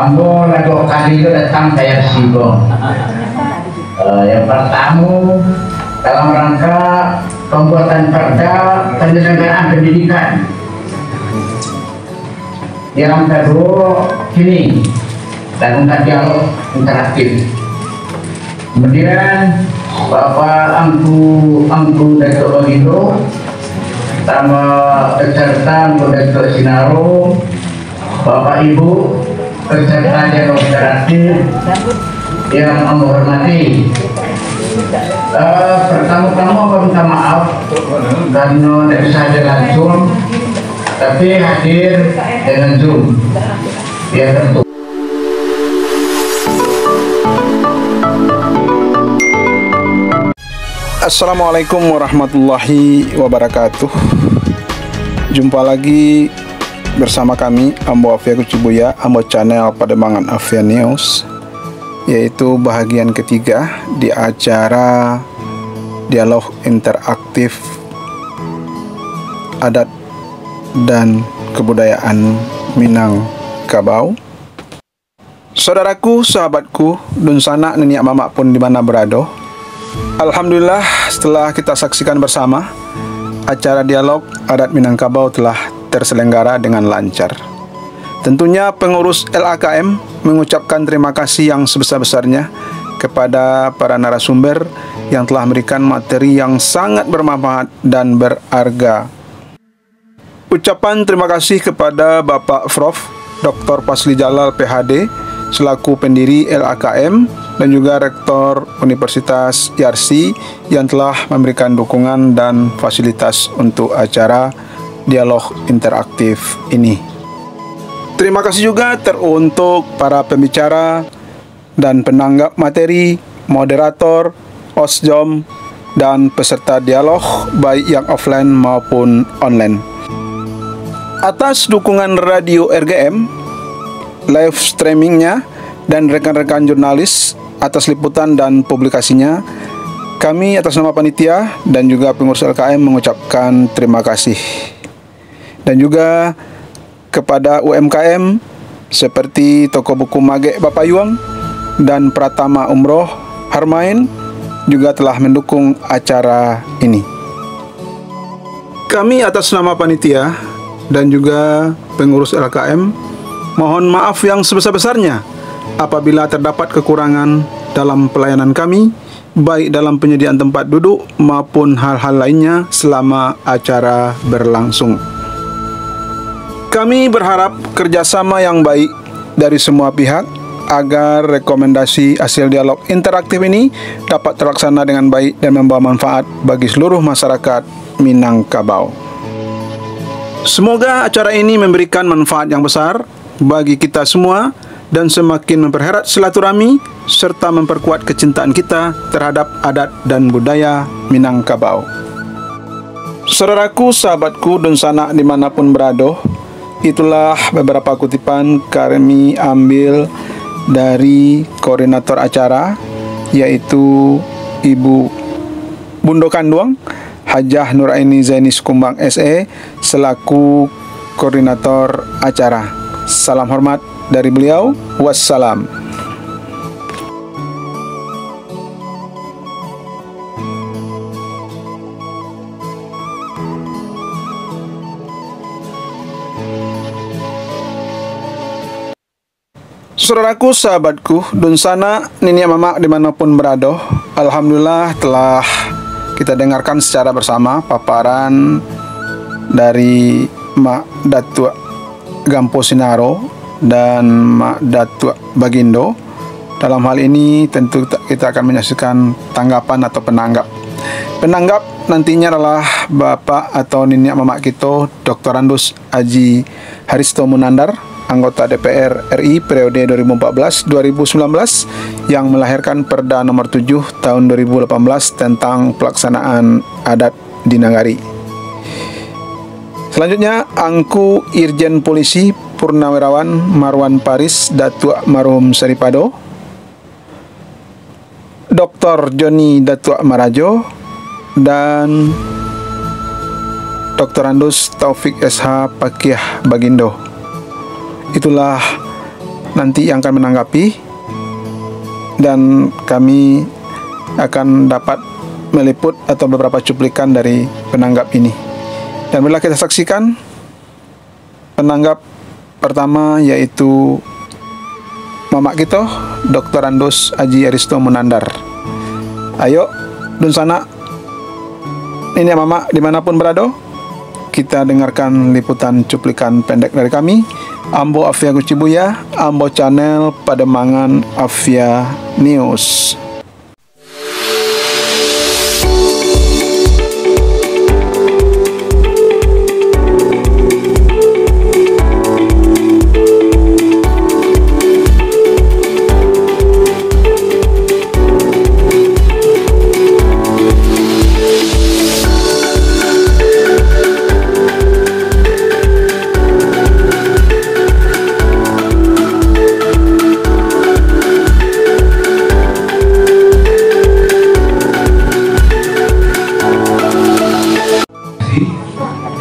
Ambo lagu kali itu datang saya Sibo. Yang pertama dalam rangka pembuatan perda penyelenggaraan pendidikan. Yang kedua kini dan ungkap dialog interaktif. Kemudian Bapak Angku Dato' Bagindo sama peserta Dato' Sinaro, Bapak Ibu peserta dialog interaktif yang menghormati. Pertama-tama minta maaf karena tidak bisa hadir langsung, tapi hadir dengan Zoom. Ya tentu. Assalamualaikum warahmatullahi wabarakatuh. Jumpa lagi bersama kami Ambo Afia Kucibuya, Ambo Channel Pademangan Afia News, yaitu bahagian ketiga di acara dialog interaktif adat dan kebudayaan Minangkabau. Saudaraku, sahabatku, dun sana neniak mamak pun di mana berada. Alhamdulillah, setelah kita saksikan bersama, acara dialog adat Minangkabau telah terselenggara dengan lancar. Tentunya pengurus LAKM mengucapkan terima kasih yang sebesar-besarnya kepada para narasumber yang telah memberikan materi yang sangat bermanfaat dan berharga. Ucapan terima kasih kepada Bapak Prof. Dr. Pasli Jalal PhD selaku pendiri LAKM dan juga Rektor Universitas Yarsi yang telah memberikan dukungan dan fasilitas untuk acara dialog interaktif ini. Terima kasih juga teruntuk para pembicara dan penanggap materi, moderator, osjom, dan peserta dialog baik yang offline maupun online. Atas dukungan Radio RGM, live streamingnya, dan rekan-rekan jurnalis atas liputan dan publikasinya, kami atas nama panitia dan juga pengurus LKM mengucapkan terima kasih. Dan juga kepada UMKM seperti toko buku Mage Bapak Yuang dan Pratama Umroh Harmain juga telah mendukung acara ini. Kami atas nama panitia dan juga pengurus LKM mohon maaf yang sebesar-besarnya apabila terdapat kekurangan dalam pelayanan kami, baik dalam penyediaan tempat duduk maupun hal-hal lainnya selama acara berlangsung. Kami berharap kerjasama yang baik dari semua pihak agar rekomendasi hasil dialog interaktif ini dapat terlaksana dengan baik dan membawa manfaat bagi seluruh masyarakat Minangkabau. Semoga acara ini memberikan manfaat yang besar bagi kita semua dan semakin mempererat silaturahmi serta memperkuat kecintaan kita terhadap adat dan budaya Minangkabau. Saudaraku, sahabatku, dan sanak dimanapun berada, itulah beberapa kutipan kami ambil dari koordinator acara, yaitu Ibu Bundo Kanduang Hajah Nuraini Zaini Sukumbang SE selaku koordinator acara. Salam hormat dari beliau. Wassalam. Saudaraku, sahabatku, dun sana nini mamak dimanapun berada, alhamdulillah telah kita dengarkan secara bersama paparan dari Mak Datuk Gampo Sinaro dan Mak Datuk Bagindo. Dalam hal ini tentu kita akan menyaksikan tanggapan atau penanggap. Penanggap nantinya adalah Bapak atau Nini Mamak kita Dr. Andus Aji Haristo Munandar, anggota DPR RI periode 2014-2019 yang melahirkan Perda nomor 7 tahun 2018 tentang pelaksanaan adat di Nagari. Selanjutnya, Angku Irjen Polisi Purnawirawan Marwan Paris Datuk Marum Saripado, Dr. Joni Datuk Marajo, dan Dr. Andus Taufik SH Pakiah Bagindo. Itulah nanti yang akan menanggapi, dan kami akan dapat meliput atau beberapa cuplikan dari penanggap ini. Dan bila kita saksikan penanggap pertama, yaitu Mamak kita, Dr. Andos Haji Aristo Munandar. Ayo, dun sana, ini Mamak dimanapun berada, kita dengarkan liputan cuplikan pendek dari kami, Ambo Afia Gucibuya, Ambo Channel Pademangan Afia News.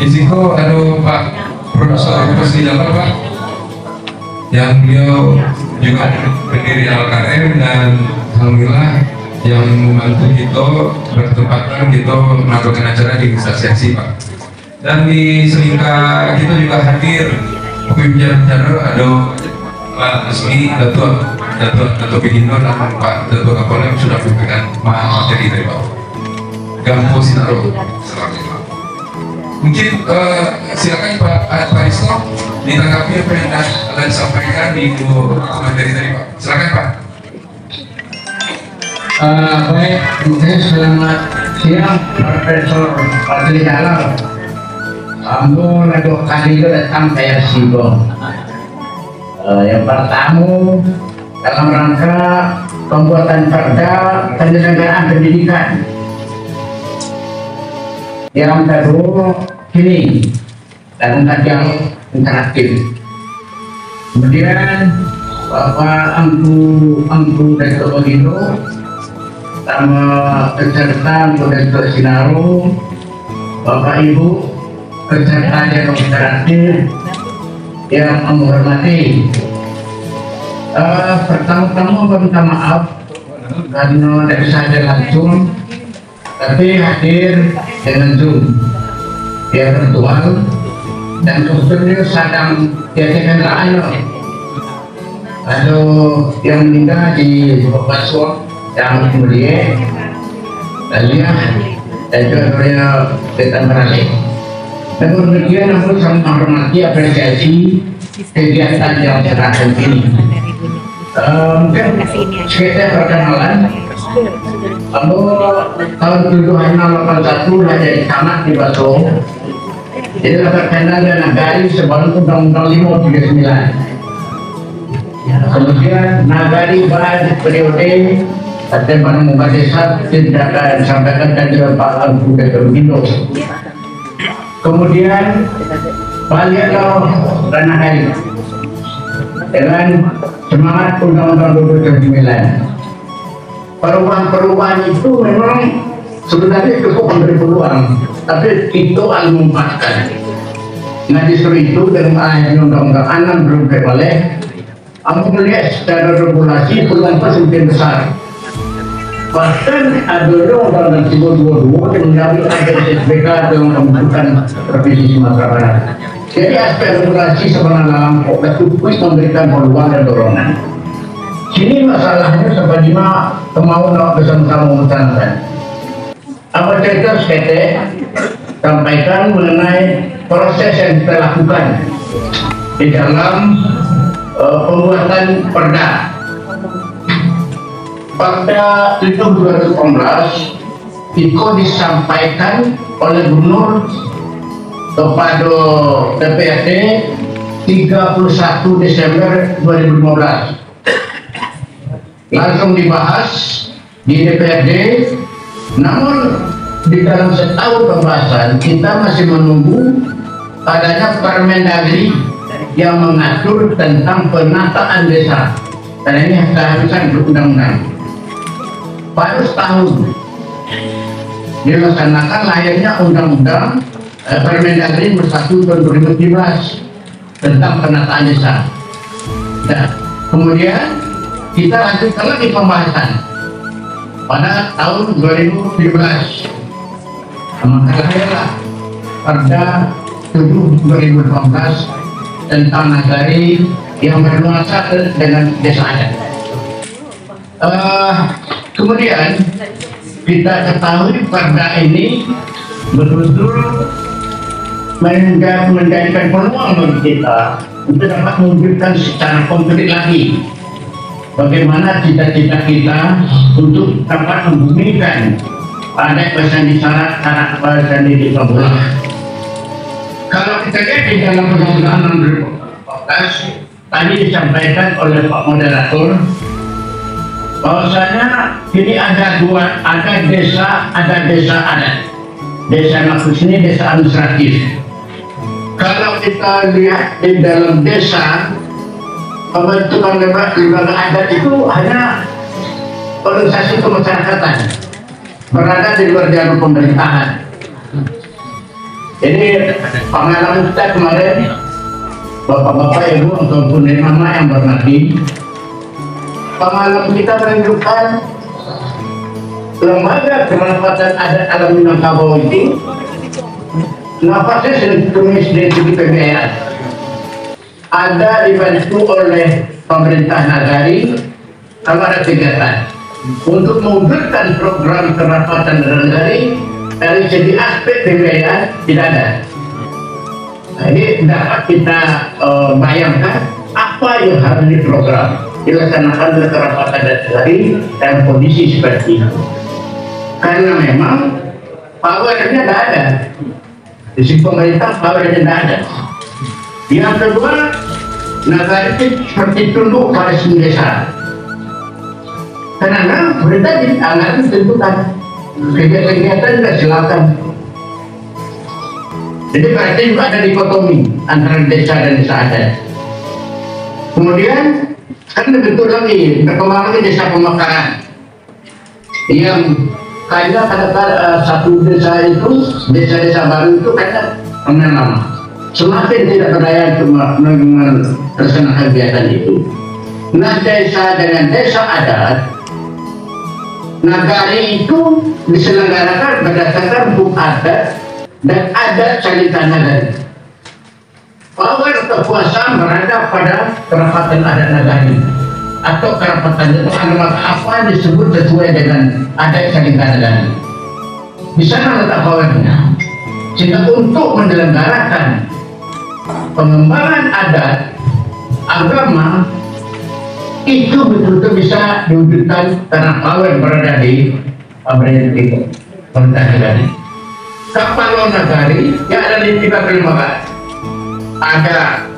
Di situ ada Pak Profesor Bupati Jawa Pak, yang beliau juga pendiri LKM, dan alhamdulillah yang membantu kita bertempatan kita melakukan acara di seksi Pak. Dan di Selingkah kita juga hadir pembicara ada Pak Asmi Datuk Pihindo dan Pak Datuk Kapolres sudah memberikan materi dari Pak Gampo Sinaro. Mungkin silakan Pak Aristo ditanggapi apa yang akan disampaikan di materi tadi Pak. Silakan Pak. Baik, mungkin selamat siang Profesor Fadli Jalal. Kamu dua kali datang ke Sibo. Yang pertama dalam rangka pembuatan perda penyelenggaraan pendidikan. Yang kedua kini dan yang interaktif. Kemudian Bapak Angku Dato' Begitu sama peserta Dato' Sinaro, Bapak Ibu peserta dialog interaktif yang menghormati. Pertama-tama minta maaf karena tidak bisa hadir langsung, tapi hadir dengan Zoom ya, virtual, dan kebetulan sedang diadakan rakyat. Ada yang meninggal di Bokaswa yang mulia dan juga Korea Selatan Beralik. Dan kemudian aku sangat menghormati apresiasi kegiatan yang terakhir ini. Mungkin sekitar perkenalan. Lalu tahun 1981 jadi tamat di Baso. Jadi terkenal dengan Nagari sebelum Undang-Undang 539. Kemudian Nagari pada periode Tentang Muka-Desa tindakan disampaikan dari Pak Angku Dato' Begitu. Kemudian baliaklah Ranah Hari dengan semangat Undang-Undang 2009. Perubahan-perubahan itu memang sebenarnya cukup memberi peluang, tapi itu memanfaatkan. Nah justru itu dengan Undang-Undang 6 belum boleh. Aku melihat secara regulasi peluang itu semakin besar. Bahkan ada Undang-Undang 22 yang mengambil agen SBK dengan membutuhkan Provinsi Sumatera Barat. Jadi aspek regulasi sebenarnya dalam cukup memberikan peluang dan dorongan. Sini masalahnya sebagaimana kemauan bersama-sama memutuskan. Apa cerita sekete sampaikan mengenai proses yang kita lakukan di dalam pembuatan perda. Pada itu 2018 itu disampaikan oleh Gubernur kepada DPRD 31 Desember 2015. Langsung dibahas di DPRD, namun di dalam setahun pembahasan kita masih menunggu adanya Permendagri yang mengatur tentang penataan desa, karena ini keharusan berundang-undang. Baru setahun dilaksanakan lahirnya Undang-Undang Permendagri nomor 1 tahun 2017 tentang penataan desa. Nah, Kemudian kita lanjutkan lagi pembahasan pada tahun 2017. Maka lahirlah Perda 7 2018 tentang nagari yang bernuansa dengan desa adat. Kemudian kita ketahui Perda ini betul-betul menjadikan peluang bagi kita untuk dapat mewujudkan secara konkret lagi bagaimana cita-cita kita untuk dapat membumikan adat Sandi Sarat, anak Sandi di Pamulang. Kalau kita lihat di dalam Undang-Undang 2014 tadi disampaikan oleh Pak Moderator bahwasanya ini ada desa adat, desa maksud ini desa administratif. Kalau kita lihat di dalam desa, pembentukan lembaga adat itu hanya organisasi kemasyarakatan berada di luar jalur pemerintahan. Jadi pengalaman kita kemarin, bapak-bapak, ibu, ataupun mama yang berarti, pengalaman kita menunjukkan lembaga kemanfaatan adat alam Minangkabau itu nafasnya tulis dari segi pembiayaan ada dibantu oleh pemerintah nagari. Kalau ada kegiatan untuk mewujudkan program kerapatan nagari dari segi aspek pembiayaan tidak ada. Nah, ini dapat kita bayangkan apa yang harus diprogram dilaksanakan oleh kerapatan nagari dalam kondisi seperti ini, karena memang powernya tidak ada. Di sisi pemerintah powernya tidak ada. Yang kedua, nagari itu seperti tunduk pada desa. Karena pemerintah dianggap ditentukan kegiatan-kegiatan tidak silakan. Jadi berarti juga ada dikotomi antara desa dan desa adat. Kemudian kan betul lagi berkembang lagi desa pemekaran yang kayaknya katakan satu desa itu, desa-desa baru itu kayaknya lama semakin tidak berdaya untuk melaksanakan kegiatan itu. Nah, desa dengan desa adat, nagari itu diselenggarakan berdasarkan hukum adat dan adat cerita nagari. Power kekuasaan berada pada kerapatan adat nagari atau kerapatan itu adalah apa disebut sesuai dengan adat cerita nagari. Di sana letak powernya. Sehingga untuk menyelenggarakan pengembangan adat agama itu betul-betul bisa diwujudkan karena power berada di pemerintah nagari. Kapal nagari yang ada di 3 kelembagaan. Ada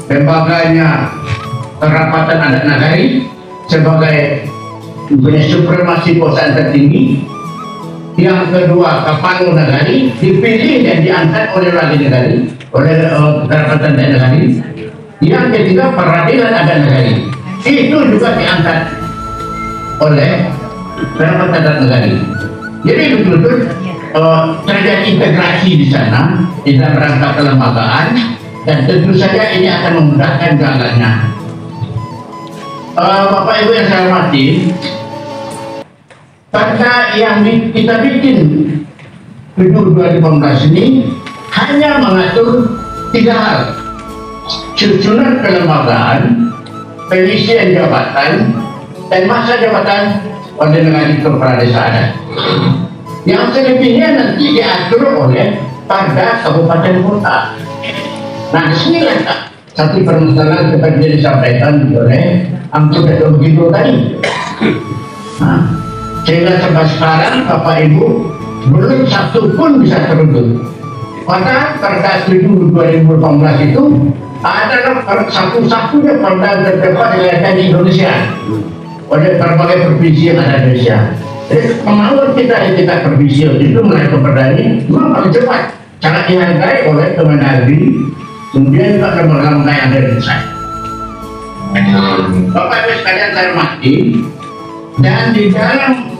lembaganya kerapatan adat nagari sebagai punya supremasi kekuasaan tertinggi. Yang kedua, Kapal nagari dipilih dan diangkat oleh raja nagari, oleh kerapatan adat nagari. Yang ketiga, peradilan adat nagari itu juga diangkat oleh kerapatan adat nagari. Jadi betul-betul terjadi integrasi di sana di dalam rangka kelembagaan, dan tentu saja ini akan memudahkan jalannya. Bapak Ibu yang saya hormati, Perda yang kita bikin 7 2018 ini hanya mengatur 3 hal: susunan kelembagaan, pengisian jabatan, dan masa jabatan pada negara kepala desa adat. Yang selebihnya nanti diatur oleh Perda kabupaten kota. Nah, di sini letak satu permasalahan seperti disampaikan oleh anggota begitu tadi. Nah, sehingga sampai sekarang Bapak Ibu belum satu pun bisa terwujud. Pada Perda 7 2018 itu adalah satu-satunya perda terdapat di Indonesia oleh berbagai provinsi yang ada di Indonesia. Jadi kemauan kita di tingkat provinsi itu mulai ke perda ini memang paling cepat, sangat dihargai oleh Kemendagri, kemudian juga lembaga yang ada di saya. Bapak Ibu sekalian saya hormati, dan di dalam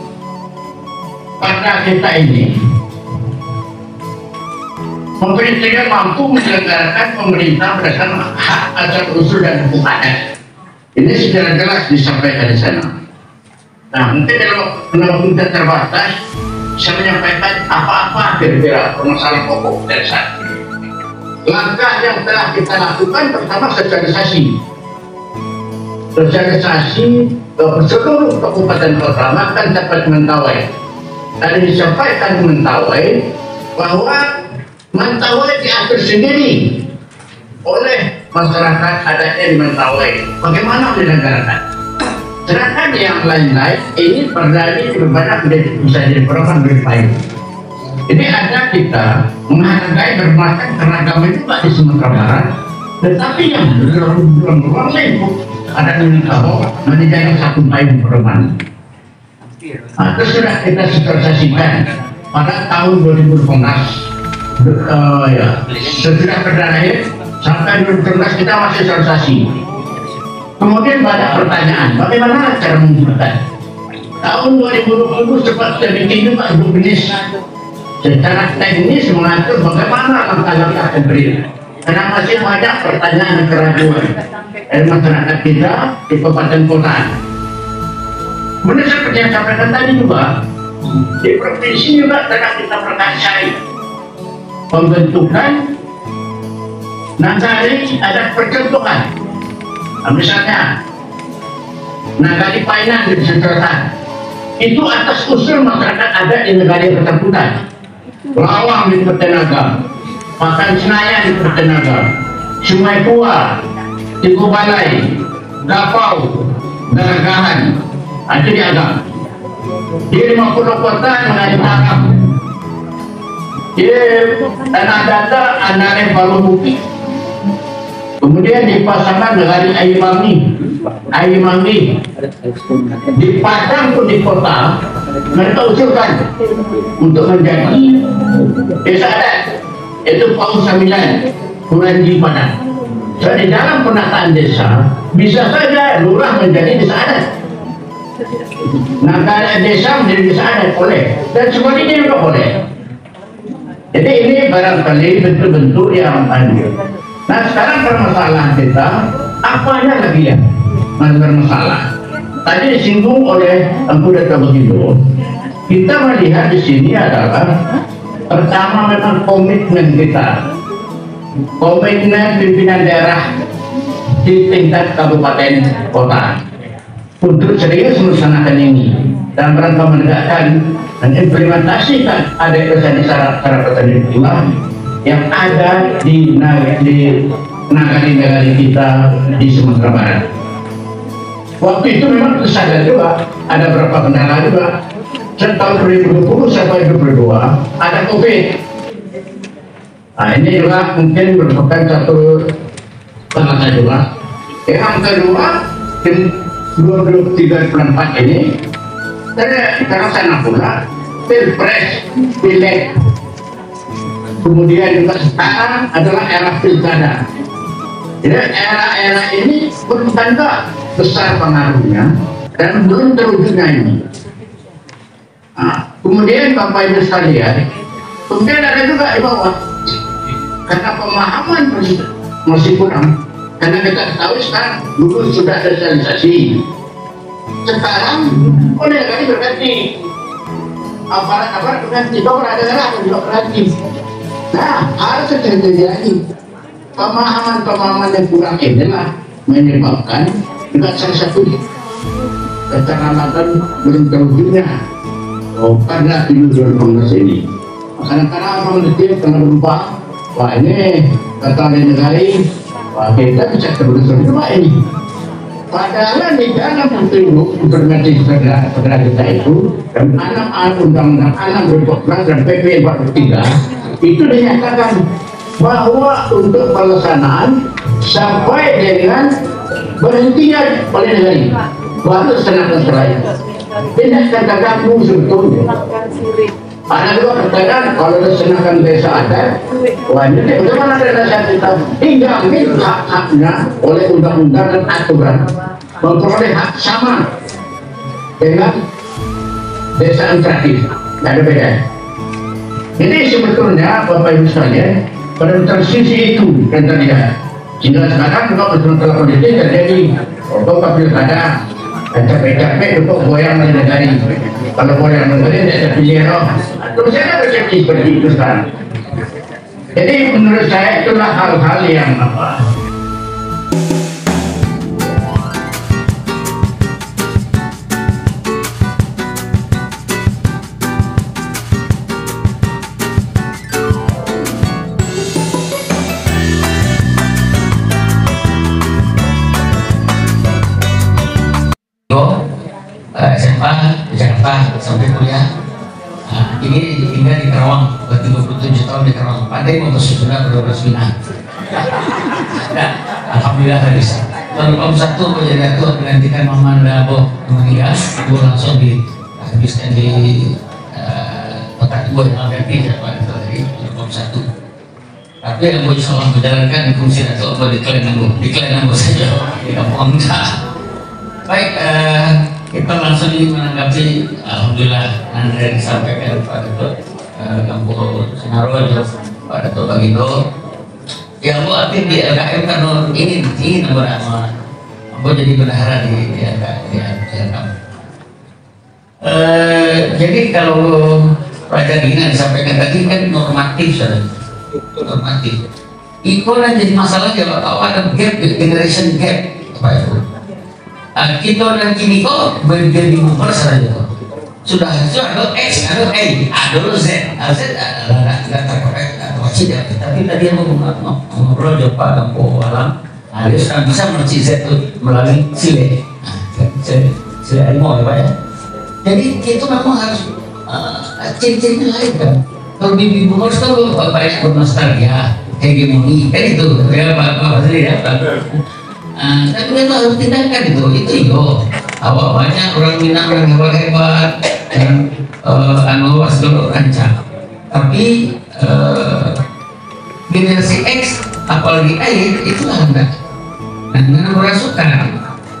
perda kita ini pemerintah mampu menyelenggarakan pemerintah berdasarkan hak asal usul dan hukum adat. Ini secara jelas disampaikan di sana. Nah, mungkin kalau kita terbatas, saya menyampaikan apa-apa kira-kira permasalahan pokok dari saat ini. Langkah yang telah kita lakukan pertama sosialisasi ke seluruh kabupaten kota, bahkan dapat Mentawai. Tadi disampaikan Mentawai bahwa Mentawai diatur sendiri oleh masyarakat adatnya di Mentawai. Bagaimana dilaksanakan? Sedangkan yang lain-lain ini berdalih banyak bisa jadi program berbaik. Jadi ada kita menghargai bermacam keragaman juga di Sumatera Barat, tetapi yang belum lain ada Minangkabau menjadi satu payung perubahan. Nah, itu sudah kita sosialisasikan pada tahun 2018. Sesudah berakhir sampai 2019 kita masih sosialisasi. Kemudian banyak pertanyaan, bagaimana cara menggunakan? Tahun 2020 sempat kita bikin juga Ibu Binis secara teknis mengatur bagaimana langkah-langkah konkret. Karena masih banyak pertanyaan dan keraguan dari masyarakat kita di kabupaten kota. Kemudian seperti yang saya sampaikan tadi juga, di provinsi juga telah kita perkasai pembentukan nagari ada percontohan. Nah, misalnya nagari Painan di Selatan itu atas usul masyarakat ada di negara bersangkutan. Lawang di Pertenaga, Pakan Senayan di Pertenaga, Sungai Pua, Tiku Balai, Gapau, Garagahan, itu diagam. Di 50 kota mengenai Arab, di Tanah Datar, Anare Baru Bukit. Kemudian di pasangan dari Ayi Manggi, di Padang pun di kota mereka usulkan untuk menjadi desa adat, itu Paus 9 Kuranji Padang. Jadi dalam penataan desa bisa saja lurah menjadi desa adat, nagara desa menjadi desa adat boleh, dan sebaliknya juga boleh. Jadi ini barangkali bentuk-bentuk yang ada. Nah, sekarang permasalahan kita apanya lagi ya bermasalah? Tadi disinggung oleh Empu Data Begitu. Kita melihat di sini adalah pertama memang komitmen kita, komitmen pimpinan daerah di tingkat kabupaten kota untuk serius melaksanakan ini dan rangka menegakkan dan implementasikan ada syarat-syarat ketentuan yang ada di nagari-nagari kita di Sumatera Barat. Waktu itu memang tersadar juga ada beberapa kendala juga. Tahun 2020 sampai 2022 ada COVID. Nah, ini juga mungkin merupakan satu bahasa juga. Yang kedua, di 2023-2024 ini terlaksana pula Pilpres, Pileg. Kemudian juga sekarang adalah era pilkada. Jadi era-era ini bertanda besar pengaruhnya dan belum terwujudnya ini. Nah, kemudian Bapak Ibu sekalian, kemudian ada juga di bawah karena pemahaman masih kurang. Karena kita ketahui sekarang dulu sudah ada sosialisasi. Sekarang oleh kali berganti, aparat berganti, dokter ada juga berganti. Nah, harus terjadi lagi pemahaman yang kurang inilah menyebabkan juga salah satu kecerdasan belum terwujudnya karena tujuan Kongres ini. Kadang-kadang orang mendetik karena berubah, wah ini kata negara, wah kita bisa terbentuk juga ini. Padahal di dalam implementasi segera kita itu dan Undang-Undang 6 dan PP 43 itu dinyatakan bahwa untuk pelaksanaan sampai dengan berhentinya oleh negara baru senakan seraya tidak terganggu sebetulnya. Ada juga pertanyaan kalau dilaksanakan desa adat, wah ini bagaimana desa kita dijamin hak-haknya oleh undang-undang dan aturan memperoleh hak sama dengan desa administratif, tidak ada beda. Jadi sebetulnya Bapak Ibu sekalian pada transisi itu yang terlihat Sehingga sekarang juga masalah politik terjadi. Untuk pilkada capek-capek untuk goyang negeri. Kalau goyang negeri tidak ada pilihan. Terus saya persepsi seperti itu sekarang. Jadi menurut saya itulah hal-hal yang SMA di Jakarta sampai kuliah. Ini tinggal di Karawang, 37 tahun di Karawang. Pandai motor sudah berorasmina. Alhamdulillah bisa. Tahun 21 menjadi ketua digantikan Muhammad Dabo meninggal. Gue langsung dihabiskan di kota gue yang ganti dari 21. Tapi yang gue insya Allah menjalankan di fungsi atau apa di klien gue saja di kampung enggak. Baik, kita langsung menanggapi. Alhamdulillah Anda disampaikan Pak Ketua Kampung Senaro, Pak Ketua Bagindo. Ya Bu aktif di LKM kan ingin berama. Aku jadi bendahara di LKM. Jadi kalau pelajaran ini disampaikan tadi kan normatif, saudara. Normatif. Itu lah jadi masalah kalau ada gap, generation gap, Pak Ibu. Kita dan kini kok menjadi umur saja. Sudah ada X, ada Y, ada Z, nggak terkorek, wajib ya. Tapi tadi yang ngobrol jawab Pak Kampo Alam, dia sudah bisa mengerti Z itu melalui sile, sile ilmu ya Pak ya. Jadi itu memang harus ciri-cirinya lain kan. Kalau bibi umur itu banyak bernostalgia, hegemoni, kan itu ya Pak Basri ya Pak. Tapi kan harus tindakan itu awalnya orang Minang yang hebat-hebat dan was dulu rancang. Tapi generasi X apalagi Y itulah enggak. Nah, merasukan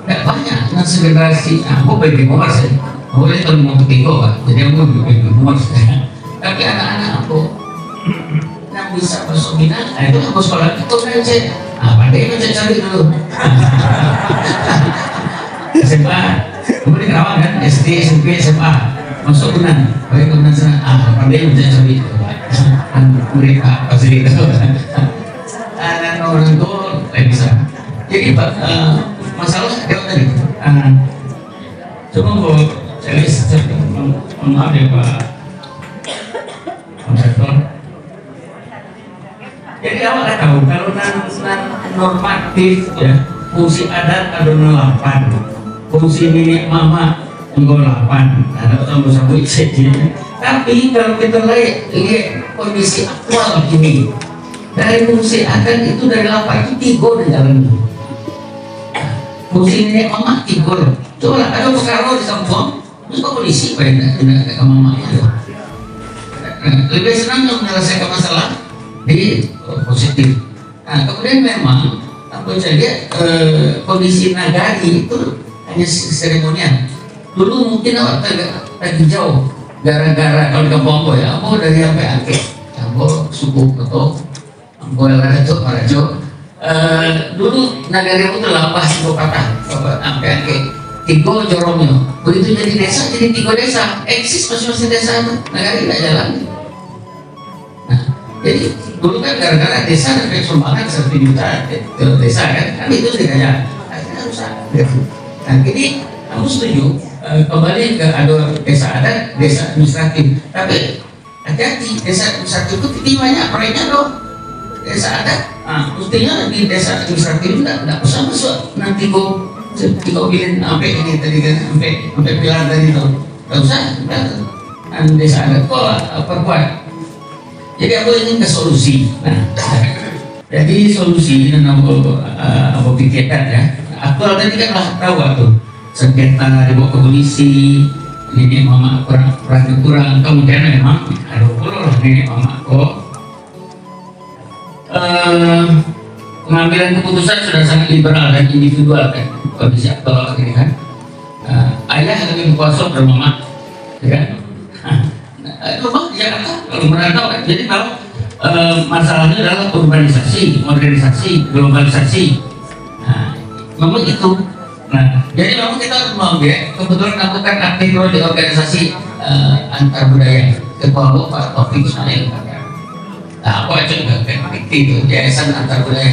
enggak banyak. Nah, generasi aku baby boomers ya. Aku ini tahun mau ketiga Pak. Jadi aku baby boomers. Tapi anak-anak aku yang bisa masuk Minang, itu aku sekolah itu aja. Pandai itu cari dulu. SMA, kemudian Karawang kan, SD, SMP, SMA, masuk Unan, baik Unan sana. Pandai itu cari. Mereka pasti itu. Dan orang itu bisa. Jadi Pak, masalah dia tadi. Coba Bu, saya maaf ya Pak. Jadi awak tahu kalau normatif ya, fungsi adat ada 8, fungsi nenek mama juga 8, ada tambah satu saja. Tapi kalau kita lihat kondisi aktual ini, dari fungsi adat itu dari 8 itu 3 di dalamnya. Fungsi nenek mama 3. Coba ada sekarang di kampung, itu polisi pada ke mama itu. Lebih senang menyelesaikan masalah di positif. Nah, kemudian memang apa saja kondisi nagari itu hanya seremonial. Dulu mungkin awak lagi jauh gara-gara kalau di kampung ya, aku dari sampai Aceh, aku suku atau aku Marajo. Dulu nagari itu lapas itu patah sampai Aceh. 3 jorongnya. Begitu jadi desa, jadi 3 desa. Eksis masing-masing desa itu, nagari tidak jalan. Nah, jadi dulu kan gara-gara desa dan sumbangan 1 juta ke desa kan itu tidak jalan. Akhirnya rusak. Nah, ini aku setuju kembali ke ada desa adat, desa administratif. Tapi hati-hati, desa administratif itu banyak proyeknya loh. Desa adat, mestinya di desa administratif tidak usah masuk. Nanti kau bikin sampai ini tadi kan, sampai pilar tadi itu, tidak usah. Desa adat kok perbuat. Jadi aku ingin ke solusi. Nah, jadi solusi yang aku pikirkan ya. Aktual tadi kan lah tahu tuh sengketa dibawa ke polisi, ini mama kurang. Kemudian memang ada ukur ini mama kok pengambilan keputusan sudah sangat liberal dan individual kan kondisi aktual ini kan. Ayah lebih kuasa dari mama, ya kan? Rumah di Jakarta kalau merantau kan, jadi kalau masalahnya adalah urbanisasi, modernisasi, globalisasi. Nah, memang itu. Nah, jadi memang kita harus mengambil, kebetulan aku kan aktif di organisasi antar budaya ketua Pak Taufik Ismail. Nah, aku aja juga kan aktif di yayasan antar budaya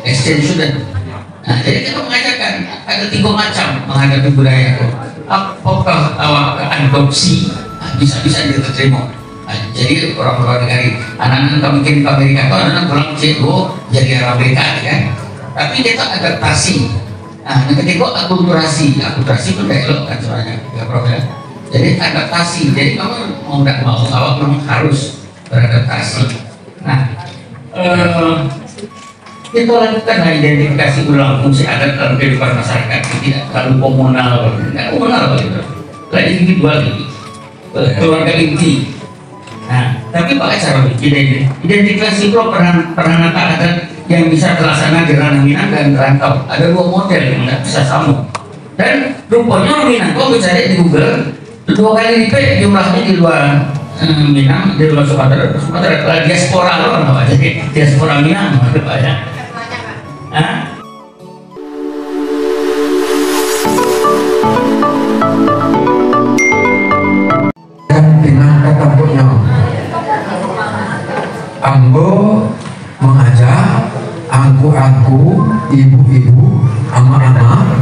exchange student. Nah, jadi kita mengajarkan ada 3 macam menghadapi budaya itu. Apakah awak adopsi bisa diterima. Nah, jadi orang-orang negari anak-anak kami kirim ke Amerika atau anak-anak pulang C2 jadi Amerika kan. Tapi kita adaptasi. Nah, yang ketiga akulturasi pun kayak lo kan soalnya ya Prof ya. Jadi adaptasi. Jadi kamu mau nggak mau awak memang harus beradaptasi. Nah, kita lakukan identifikasi ulang fungsi adat dalam kehidupan masyarakat, tidak terlalu komunal, tidak komunal gitu, tidak individual gitu, keluarga inti. Nah, tapi pakai cara identifikasi itu peran adat yang bisa terlaksana di ranah Minang dan rantau. Ada 2 model yang tidak bisa sama. Dan rupanya Minang, kalau cari di Google, 2 kali lipat jumlahnya di luar Minang, di luar Sumatera diaspora loh, apa jadi diaspora Minang, ada banyak. Pinang ketempatnya Ambo mengajak angku-angku, ibu-ibu, ama-ama,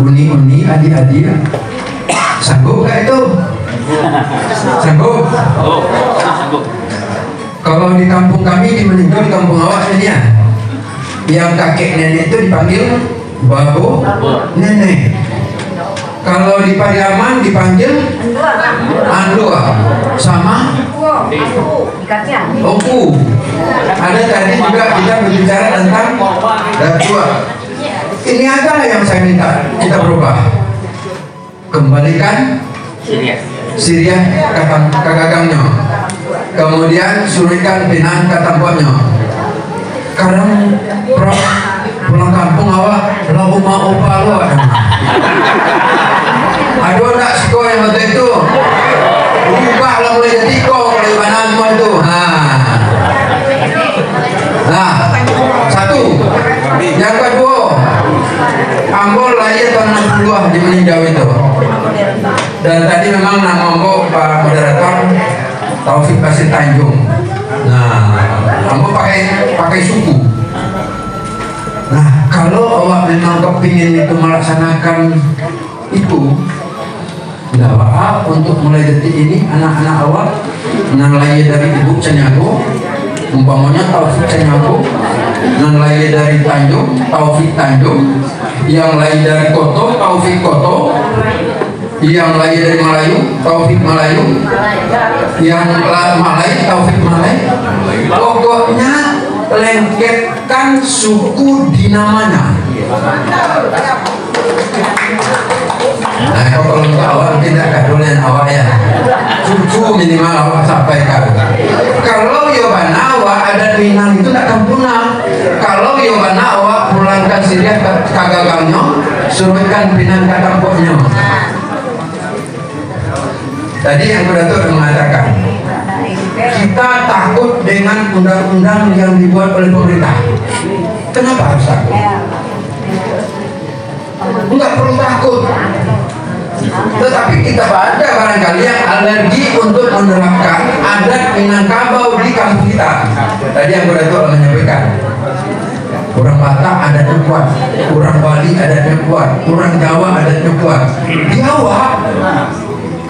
uni-uni, adik-adik, sanggup gak itu? Sanggup? Kalau di kampung kami di Meninggal, di kampung awak ini ya, yang kakek nenek itu dipanggil babu nenek. Kalau di Pariaman dipanggil andua sama oku. Ada tadi juga kita berbicara tentang datua. Ini aja yang saya minta kita berubah. Kembalikan Syria kagagangnya. Kemudian surikan Pinang katampuannya. Sekarang Prof pulang kampung awak lalu mau opalo aduh nak sekolah yang waktu itu ubah lah mulai jadi kok dari mana semua itu. Nah 1. Yang kedua, Ambo lahir tahun 60 di Meninjau itu. Dan tadi memang nama Ambo Pak Moderator Taufik Basir Tanjung. Nah, Ambo pakai suku. Nah, kalau awak memang kepingin itu melaksanakan itu, awak untuk mulai detik ini anak-anak awak yang lahir dari ibu Cenyago, umpamanya Taufik Cenyago, yang lahir dari Tanjung, Taufik Tanjung, yang lahir dari Koto, Taufik Koto, yang lahir dari Melayu, Taufik Melayu, yang Malay, Taufik Malay. Pokoknya lengketkan suku di namanya. Nah, kalau untuk awak tidak kadulan awak ya, cucu minimal awak sampaikan. Kalau Yobana awak ada Minang itu tak kampuna. Kalau Yobana awak pulangkan Syria kagagangnya, suruhkan Pinang ke kampungnya. Tadi yang Datuk mengatakan kita takut dengan undang-undang yang dibuat oleh pemerintah. Kenapa harus takut? Enggak perlu takut. Tetapi kita ada barangkali yang alergi untuk menerapkan adat Minangkabau di kampung kita. Tadi yang Datuk menyampaikan, orang Batak adatnya kuat, orang Bali adatnya kuat, orang Jawa adatnya kuat. Jawa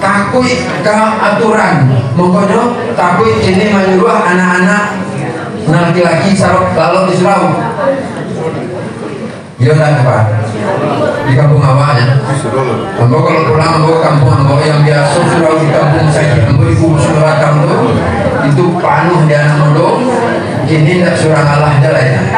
takut ke aturan, mongkonya takut ini menyuruh anak-anak laki-laki sarok kalau diserau. Dia tak apa di kampung awaknya. Ambo kalau pulang ambo kampung ambo yang biasa surau di kampung saya, ambo di Kubu Suratang itu panuh di anak mondo. Ini tidak surang Allah jalan.